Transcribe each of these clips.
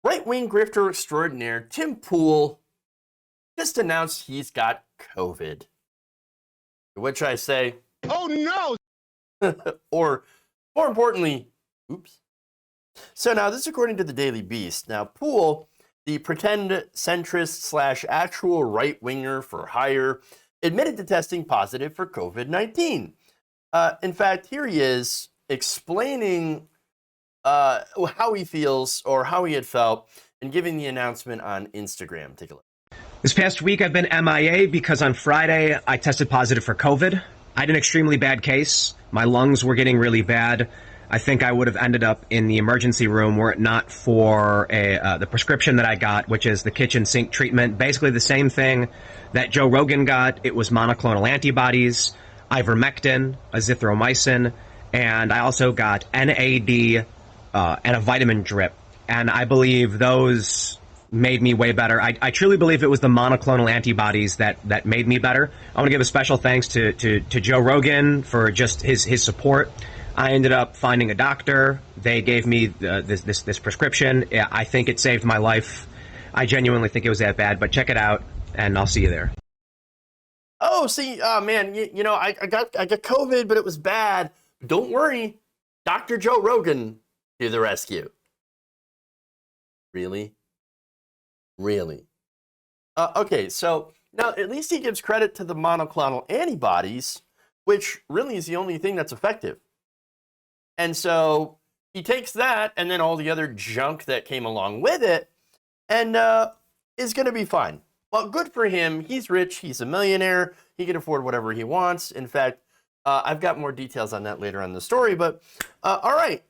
Right-wing grifter extraordinaire Tim Pool just announced he's got COVID. To which I say, oh no! or more importantly, oops. So now this is according to the Daily Beast. Now Pool, the pretend centrist / actual right-winger for hire, admitted to testing positive for COVID-19. In fact, here he is explaining how he feels or how he had felt and giving the announcement on Instagram. Take a look. This past week, I've been MIA because on Friday, I tested positive for COVID. I had an extremely bad case. My lungs were getting really bad. I think I would have ended up in the emergency room were it not for the prescription that I got, which is the kitchen sink treatment. Basically the same thing that Joe Rogan got. It was monoclonal antibodies, ivermectin, azithromycin, and I also got NAD and a vitamin drip. And I believe those made me way better. I truly believe it was the monoclonal antibodies that made me better. I want to give a special thanks to Joe Rogan for just his support. I ended up finding a doctor. They gave me this prescription. I think it saved my life. I genuinely think it was that bad, but check it out, and I'll see you there. Oh, see, man, you know, I got COVID, but it was bad. Don't worry, Dr. Joe Rogan to the rescue. Really? Really? Okay, so now at least he gives credit to the monoclonal antibodies, which really is the only thing that's effective. And so he takes that and then all the other junk that came along with it and is going to be fine. Well, good for him. He's rich. He's a millionaire. He can afford whatever he wants. In fact, I've got more details on that later on in the story. But all right,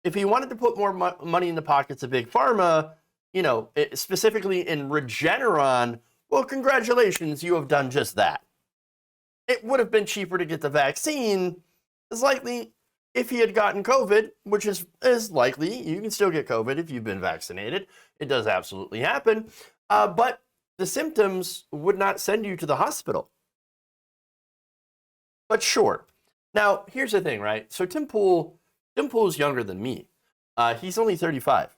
if he wanted to put more money in the pockets of Big Pharma, you know, specifically in Regeneron, well, congratulations, you have done just that. It would have been cheaper to get the vaccine. It's likely if he had gotten COVID, which is likely, you can still get COVID if you've been vaccinated. It does absolutely happen. But the symptoms would not send you to the hospital. But sure. Now, here's the thing, right? So Tim Pool is younger than me. He's only 35.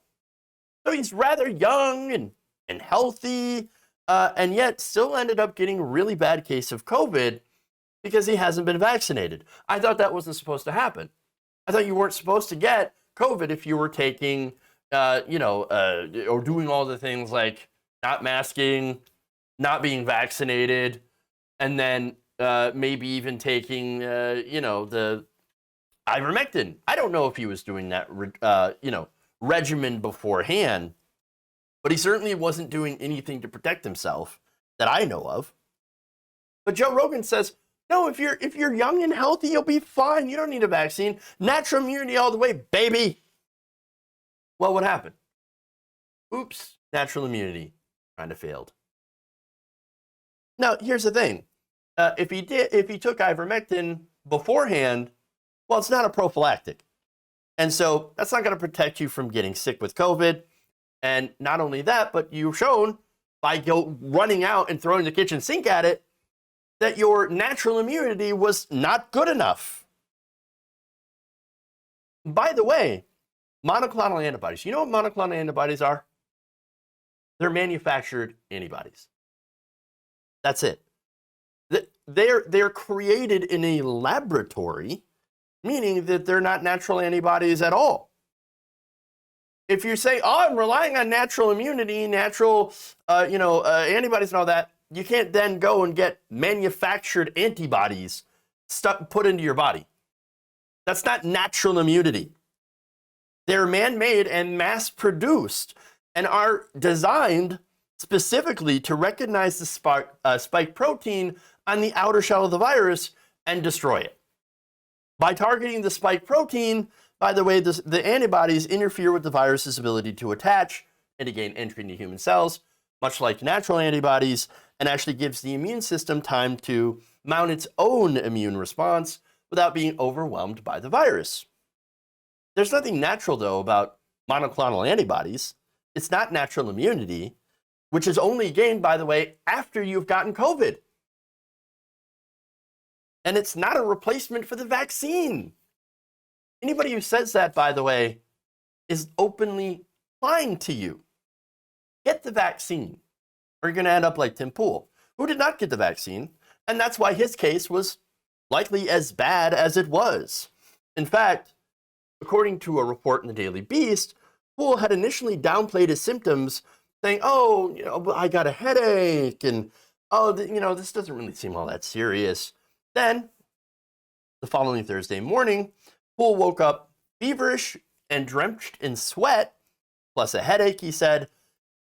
So he's rather young and healthy, and yet still ended up getting a really bad case of COVID because he hasn't been vaccinated. I thought that wasn't supposed to happen. I thought you weren't supposed to get COVID if you were taking, or doing all the things like not masking, not being vaccinated, and then maybe even taking, the ivermectin. I don't know if he was doing that, regimen beforehand, but he certainly wasn't doing anything to protect himself that I know of. But Joe Rogan says, no, if you're young and healthy, you'll be fine. You don't need a vaccine. Natural immunity all the way, baby. Well, what happened? Oops, natural immunity kind of failed. Now, here's the thing. If he took ivermectin beforehand, well, it's not a prophylactic. And so that's not going to protect you from getting sick with COVID. And not only that, but you've shown by running out and throwing the kitchen sink at it that your natural immunity was not good enough. By the way, monoclonal antibodies. You know what monoclonal antibodies are? They're manufactured antibodies. That's it. They're created in a laboratory, meaning that they're not natural antibodies at all. If you say, oh, I'm relying on natural immunity, natural antibodies and all that, you can't then go and get manufactured antibodies put into your body. That's not natural immunity. They're man-made and mass-produced and are designed specifically to recognize the spike protein on the outer shell of the virus and destroy it. By targeting the spike protein, by the way, the antibodies interfere with the virus's ability to attach and to gain entry into human cells, much like natural antibodies, and actually gives the immune system time to mount its own immune response without being overwhelmed by the virus. There's nothing natural, though, about monoclonal antibodies. It's not natural immunity, which is only gained, by the way, after you've gotten COVID. And it's not a replacement for the vaccine. Anybody who says that, by the way, is openly lying to you. get the vaccine, or you're going to end up like Tim Pool, who did not get the vaccine, and that's why his case was likely as bad as it was. In fact, according to a report in the Daily Beast, Poole had initially downplayed his symptoms, saying, "Oh, I got a headache, and this doesn't really seem all that serious." Then, the following Thursday morning, Poole woke up feverish and drenched in sweat, plus a headache. He said,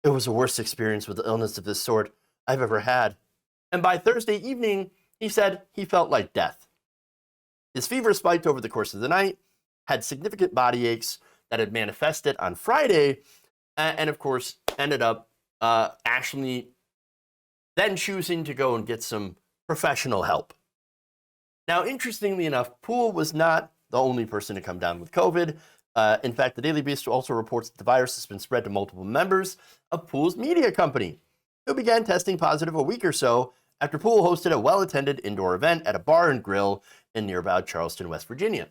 "It was the worst experience with an illness of this sort I've ever had." And by Thursday evening, he said he felt like death. His fever spiked over the course of the night, had significant body aches that had manifested on Friday, and of course, ended up actually then choosing to go and get some professional help. Now, interestingly enough, Poole was not the only person to come down with COVID. In fact, the Daily Beast also reports that the virus has been spread to multiple members of Poole's media company, who began testing positive a week or so after Poole hosted a well-attended indoor event at a bar and grill in nearby Charleston, West Virginia.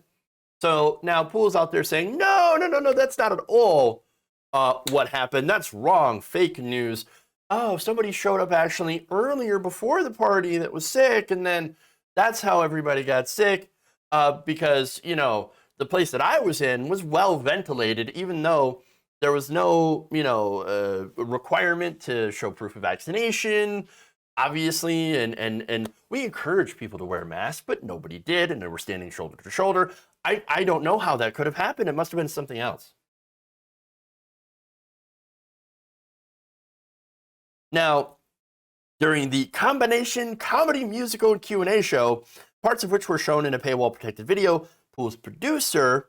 So now Poole's out there saying, no, that's not at all what happened. That's wrong, fake news. Oh, somebody showed up actually earlier before the party that was sick, and then that's how everybody got sick because, the place that I was in was well ventilated, even though there was no, requirement to show proof of vaccination, obviously, and we encourage people to wear masks, but nobody did, and they were standing shoulder to shoulder. I don't know how that could have happened. It must have been something else. Now, during the combination comedy musical and Q&A show, parts of which were shown in a paywall-protected video, Poole's producer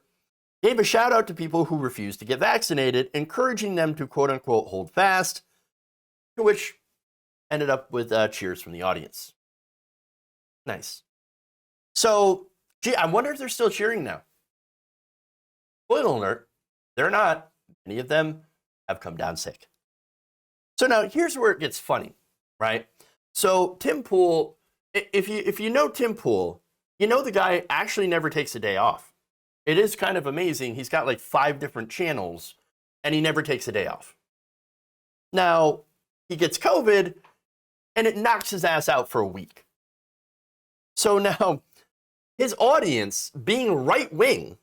gave a shout-out to people who refused to get vaccinated, encouraging them to quote-unquote hold fast, to which ended up with cheers from the audience. Nice. So, gee, I wonder if they're still cheering now. Spoiler alert, they're not. Many of them have come down sick. So now here's where it gets funny, right? So Tim Pool, if you know Tim Pool, you know the guy actually never takes a day off. It is kind of amazing. He's got like 5 different channels, and he never takes a day off. Now, he gets COVID, and it knocks his ass out for a week. So now, his audience, being right-wing,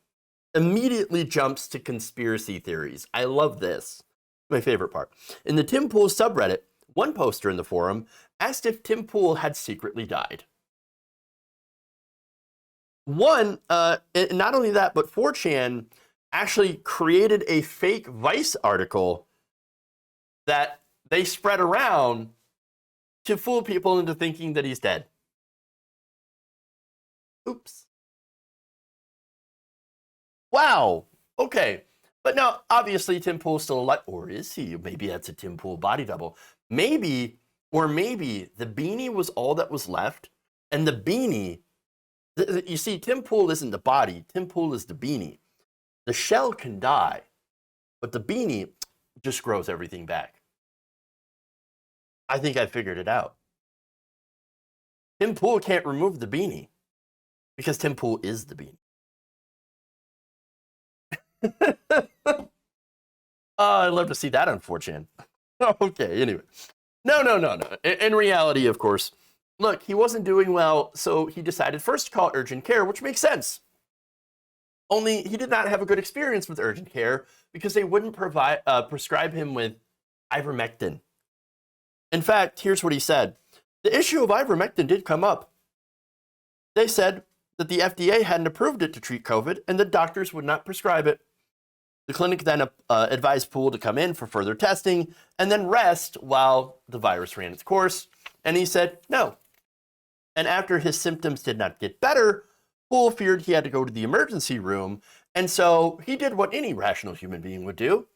immediately jumps to conspiracy theories. I love this. My favorite part. In the Tim Pool subreddit, one poster in the forum asked if Tim Pool had secretly died. Not only that, but 4chan actually created a fake Vice article that they spread around to fool people into thinking that he's dead. Oops. Wow. Okay. But now, obviously, Tim Pool's still alive. Or is he? Maybe that's a Tim Pool body double. Maybe the beanie was all that was left. And the beanie, you see, Tim Pool isn't the body. Tim Pool is the beanie. The shell can die, but the beanie just grows everything back. I think I figured it out. Tim Pool can't remove the beanie because Tim Pool is the beanie. I'd love to see that on 4chan. Okay, anyway. No. In reality, of course, look, he wasn't doing well, so he decided first to call urgent care, which makes sense. Only he did not have a good experience with urgent care because they wouldn't prescribe him with ivermectin. In fact, here's what he said. The issue of ivermectin did come up. They said that the FDA hadn't approved it to treat COVID and that doctors would not prescribe it. The clinic then advised Poole to come in for further testing and then rest while the virus ran its course. And he said no. And after his symptoms did not get better, Poole feared he had to go to the emergency room. And so he did what any rational human being would do.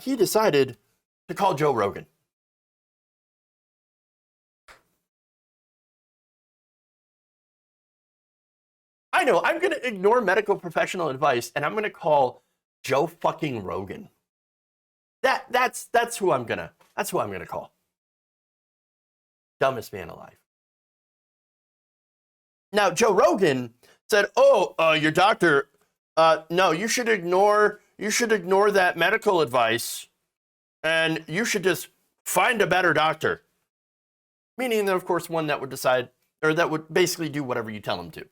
He decided to call Joe Rogan. I know, I'm going to ignore medical professional advice and I'm going to call Joe fucking Rogan. That's who I'm gonna call. Dumbest man alive. Now Joe Rogan said, your doctor, no, you should ignore that medical advice. and you should just find a better doctor. Meaning that, of course, one that would decide, or that would basically do whatever you tell them to.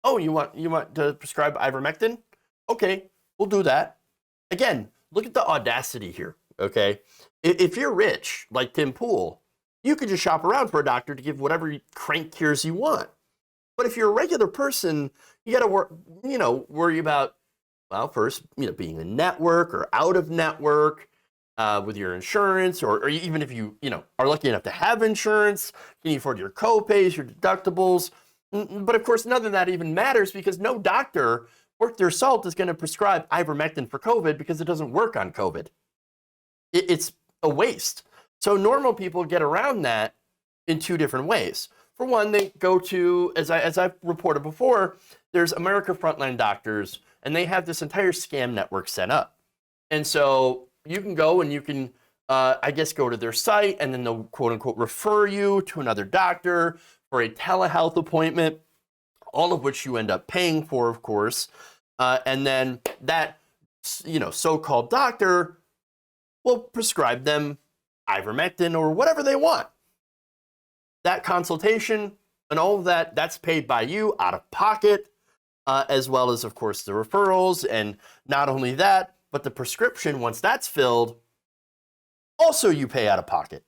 Oh, you want to prescribe ivermectin? Okay, we'll do that. Again, look at the audacity here, okay? If you're rich, like Tim Pool, you could just shop around for a doctor to give whatever crank cures you want. But if you're a regular person, you got to worry about, well, first, being a network or out of network with your insurance, or even if you are lucky enough to have insurance, can you afford your co-pays, your deductibles? But of course, none of that even matters because no doctor worth their salt is going to prescribe ivermectin for COVID because it doesn't work on COVID. It's a waste. So normal people get around that in two different ways. For one, they go to, as I've reported before, there's America Frontline Doctors, and they have this entire scam network set up. And so you can go and you can, go to their site, and then they'll quote unquote refer you to another doctor for a telehealth appointment, all of which you end up paying for, of course. And then that, so-called doctor will prescribe them ivermectin or whatever they want. That consultation and all of that, that's paid by you out of pocket, as well as, of course, the referrals. And not only that, but the prescription, once that's filled, also you pay out of pocket.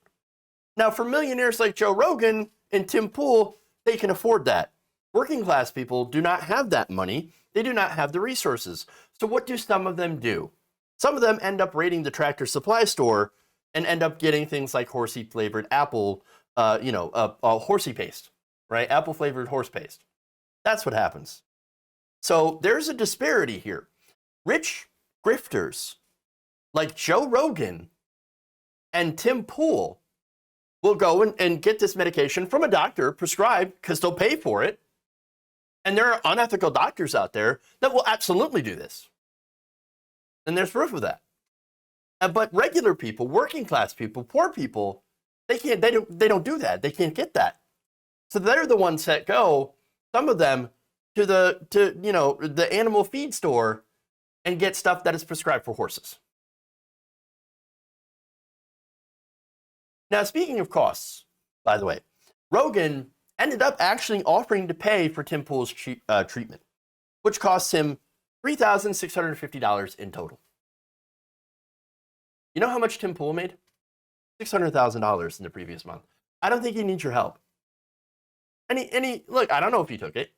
Now, for millionaires like Joe Rogan and Tim Pool, they can afford that. Working class people do not have that money. They do not have the resources. So what do some of them do? Some of them end up raiding the Tractor Supply store and end up getting things like horsey flavored apple, horsey paste, right? Apple flavored horse paste. That's what happens. So there's a disparity here. Rich grifters like Joe Rogan and Tim Pool will go and get this medication from a doctor prescribed because they'll pay for it. And there are unethical doctors out there that will absolutely do this. And there's proof of that. But regular people, working class people, poor people, they don't do that. They can't get that. So they're the ones that go, some of them, to the animal feed store and get stuff that is prescribed for horses. Now, speaking of costs, by the way, Rogan ended up actually offering to pay for Tim Pool's treatment, which costs him $3,650 in total. You know how much Tim Pool made? $600,000 in the previous month. I don't think he needs your help. Look, I don't know if he took it.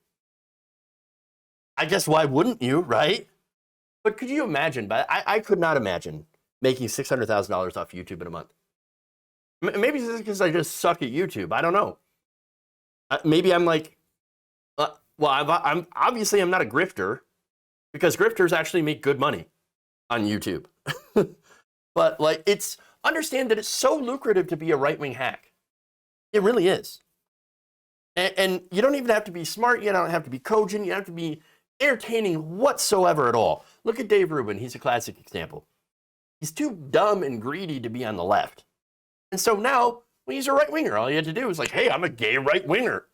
I guess why wouldn't you, right? But could you imagine? But I could not imagine making $600,000 off YouTube in a month. Maybe it's because I just suck at YouTube. I don't know. Maybe I'm like, I'm obviously I'm not a grifter because grifters actually make good money on YouTube. But understand that it's so lucrative to be a right-wing hack. It really is. And you don't even have to be smart. You don't have to be cogent. You don't have to be entertaining whatsoever at all. Look at Dave Rubin. He's a classic example. He's too dumb and greedy to be on the left. And so now, when he's a right-winger, all you had to do was like, hey, I'm a gay right-winger.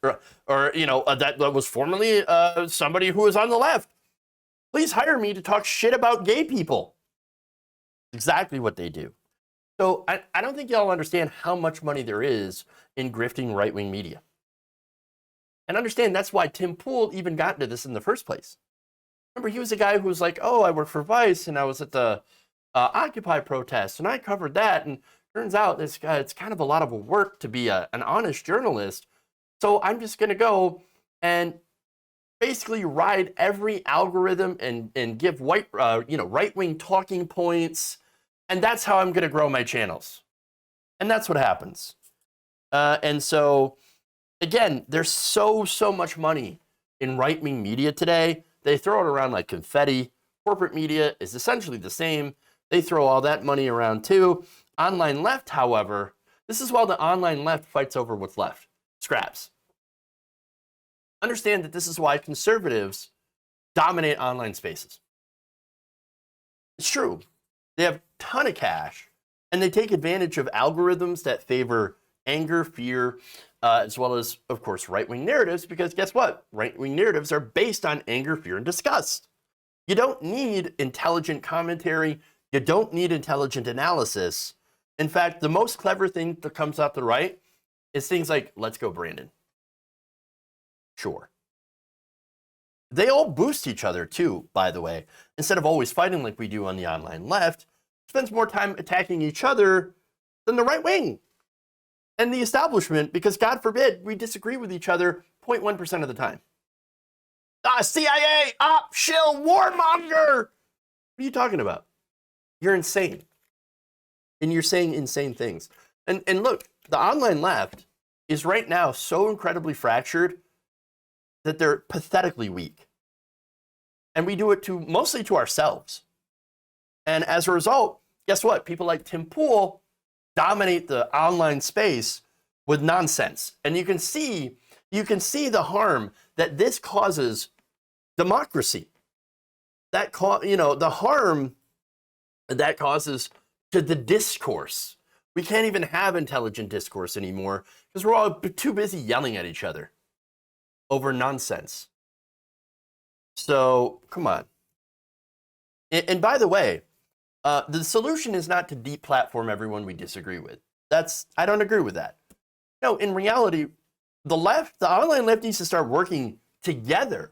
Or that was formerly somebody who was on the left. Please hire me to talk shit about gay people. Exactly what they do. So I don't think y'all understand how much money there is in grifting right-wing media. And understand that's why Tim Pool even got into this in the first place. Remember, he was a guy who was like, oh, I work for Vice, and I was at the Occupy protests, and I covered that, and turns out it's kind of a lot of work to be an honest journalist. So I'm just going to go and basically ride every algorithm and give right-wing talking points. And that's how I'm going to grow my channels. And that's what happens. And so, again, there's so much money in right-wing media today. They throw it around like confetti. Corporate media is essentially the same. They throw all that money around too. Online left, however, this is while the online left fights over what's left. Scraps. Understand that this is why conservatives dominate online spaces. It's true. They have a ton of cash, and they take advantage of algorithms that favor anger, fear, as well as, of course, right-wing narratives, because guess what? Right-wing narratives are based on anger, fear, and disgust. You don't need intelligent commentary. You don't need intelligent analysis In fact, the most clever thing that comes out the right is things like, let's go, Brandon. Sure. They all boost each other too, by the way. Instead of always fighting like we do on the online left, spends more time attacking each other than the right wing and the establishment, because God forbid we disagree with each other 0.1% of the time. CIA, op, shill, warmonger. What are you talking about? You're insane. And you're saying insane things. And look, the online left is right now so incredibly fractured that they're pathetically weak. And we do it mostly to ourselves. And as a result, guess what? People like Tim Pool dominate the online space with nonsense. And you can see the harm that this causes democracy. The harm that causes to the discourse. We can't even have intelligent discourse anymore because we're all too busy yelling at each other over nonsense. So, come on. And by the way, the solution is not to deplatform everyone we disagree with. I don't agree with that. No, in reality, the online left needs to start working together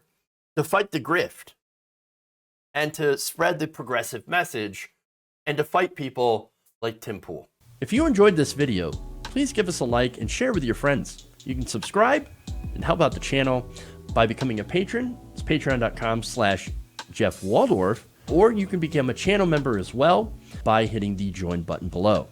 to fight the grift and to spread the progressive message and to fight people like Tim Pool. If you enjoyed this video, please give us a like and share with your friends. You can subscribe and help out the channel by becoming a patron. It's patreon.com/Jeff Waldorf, or you can become a channel member as well by hitting the join button below.